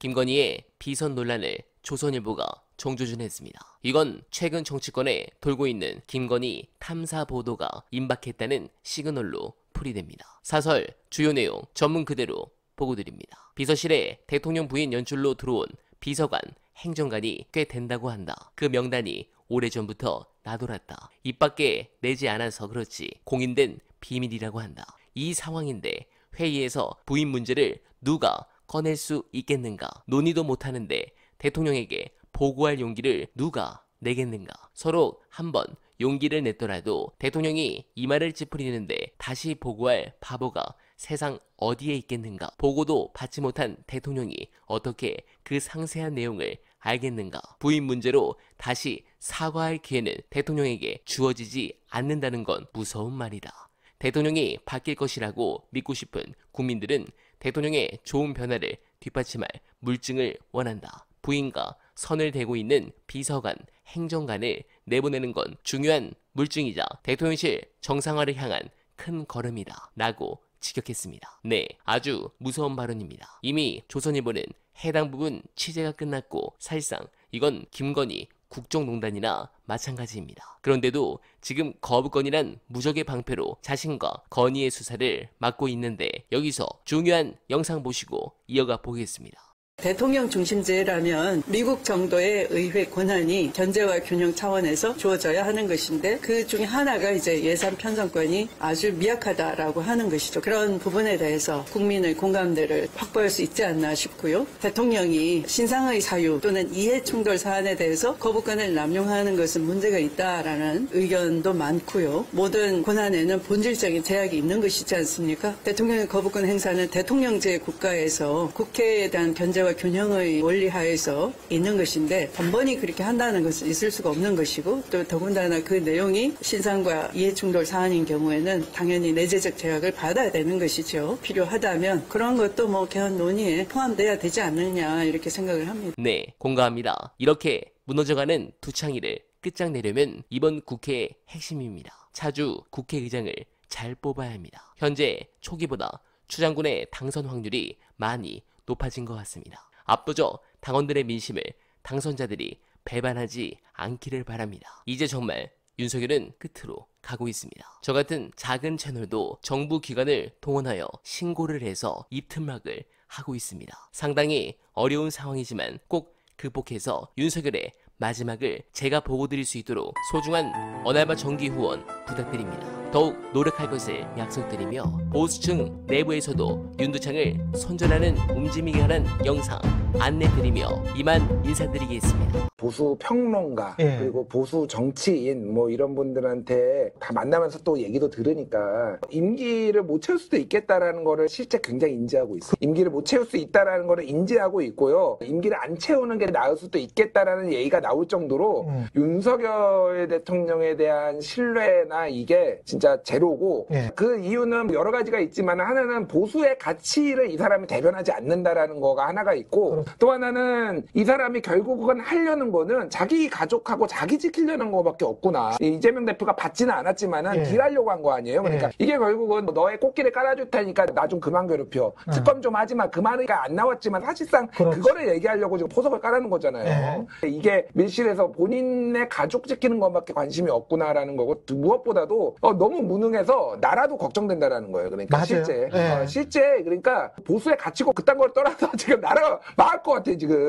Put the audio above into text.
김건희의 비선 논란을 조선일보가 정조준했습니다. 이건 최근 정치권에 돌고 있는 김건희 탐사 보도가 임박했다는 시그널로 풀이됩니다. 사설 주요 내용 전문 그대로 보고드립니다. 비서실에 대통령 부인 연출로 들어온 비서관, 행정관이 꽤 된다고 한다. 그 명단이 오래전부터 나돌았다. 입 밖에 내지 않아서 그렇지 공인된 비밀이라고 한다. 이 상황인데 회의에서 부인 문제를 누가 꺼낼 수 있겠는가? 논의도 못하는데 대통령에게 보고할 용기를 누가 내겠는가? 서로 한번 용기를 냈더라도 대통령이 이 말을 찌푸리는데 다시 보고할 바보가 세상 어디에 있겠는가? 보고도 받지 못한 대통령이 어떻게 그 상세한 내용을 알겠는가? 부인 문제로 다시 사과할 기회는 대통령에게 주어지지 않는다는 건 무서운 말이다. 대통령이 바뀔 것이라고 믿고 싶은 국민들은 대통령의 좋은 변화를 뒷받침할 물증을 원한다. 부인과 선을 대고 있는 비서관, 행정관을 내보내는 건 중요한 물증이자 대통령실 정상화를 향한 큰 걸음이다. 라고 직격했습니다. 네, 아주 무서운 발언입니다. 이미 조선일보는 해당 부분 취재가 끝났고 사실상 이건 김건희 국정농단이나 마찬가지입니다. 그런데도 지금 거부권이란 무적의 방패로 자신과 건희의 수사를 맡고 있는데 여기서 중요한 영상 보시고 이어가 보겠습니다. 대통령 중심제라면 미국 정도의 의회 권한이 견제와 균형 차원에서 주어져야 하는 것인데 그 중에 하나가 이제 예산 편성권이 아주 미약하다라고 하는 것이죠. 그런 부분에 대해서 국민의 공감대를 확보할 수 있지 않나 싶고요. 대통령이 신상의 사유 또는 이해 충돌 사안에 대해서 거부권을 남용하는 것은 문제가 있다라는 의견도 많고요. 모든 권한에는 본질적인 제약이 있는 것이지 않습니까? 대통령의 거부권 행사는 대통령제 국가에서 국회에 대한 견제와 균형의 원리 하에서 있는 것인데 번번이 그렇게 한다는 것은 있을 수가 없는 것이고 또 더군다나 그 내용이 신상과 이해충돌 사안인 경우에는 당연히 내재적 제약을 받아야 되는 것이죠. 필요하다면 그런 것도 뭐 개헌 논의에 포함돼야 되지 않느냐 이렇게 생각을 합니다. 네, 공감합니다. 이렇게 무너져가는 두창이를 끝장내려면 이번 국회의 핵심입니다. 차주 국회의장을 잘 뽑아야 합니다. 현재 초기보다 추 장군의 당선 확률이 많이 높아진 것 같습니다. 압도적 당원들의 민심을 당선자들이 배반하지 않기를 바랍니다. 이제 정말 윤석열은 끝으로 가고 있습니다. 저 같은 작은 채널도 정부 기관을 동원하여 신고를 해서 입틈막을 하고 있습니다. 상당히 어려운 상황이지만 꼭 극복해서 윤석열의 마지막을 제가 보고드릴 수 있도록 소중한 언알바 정기 후원 부탁드립니다. 더욱 노력할 것을 약속드리며 보수층 내부에서도 윤두창을 손절하는 움직임이 관한 영상 안내드리며 이만 인사드리겠습니다. 보수 평론가 그리고 보수 정치인 뭐 이런 분들한테 다 만나면서 또 얘기도 들으니까 임기를 못 채울 수도 있겠다라는 거를 실제 굉장히 인지하고 있어요. 임기를 못 채울 수 있다라는 거를 인지하고 있고요. 임기를 안 채우는 게 나을 수도 있겠다라는 얘기가 나올 정도로 윤석열 대통령에 대한 신뢰나 이게 진짜 제로고 그 이유는 여러 가지가 있지만 하나는 보수의 가치를 이 사람이 대변하지 않는다라는 거가 하나가 있고 또 하나는 이 사람이 결국은 하려는 거는 자기 가족하고 자기 지키려는 거밖에 없구나. 이재명 대표가 받지는 않았지만은 딜하려고 한 거 아니에요. 그러니까 이게 결국은 너의 꽃길을 깔아줄 테니까 나 좀 그만 괴롭혀. 특검 좀 하지 마. 그 말이가 안 나왔지만 사실상 그거를 얘기하려고 지금 포석을 깔아놓은 거잖아요. 이게 밀실에서 본인의 가족 지키는 것밖에 관심이 없구나라는 거고 무엇보다도 너무 무능해서 나라도 걱정된다라는 거예요. 그러니까 맞아요. 실제 그러니까 보수의 가치고 그딴 걸 떠나서 지금 나라가 망할 것 같아 지금.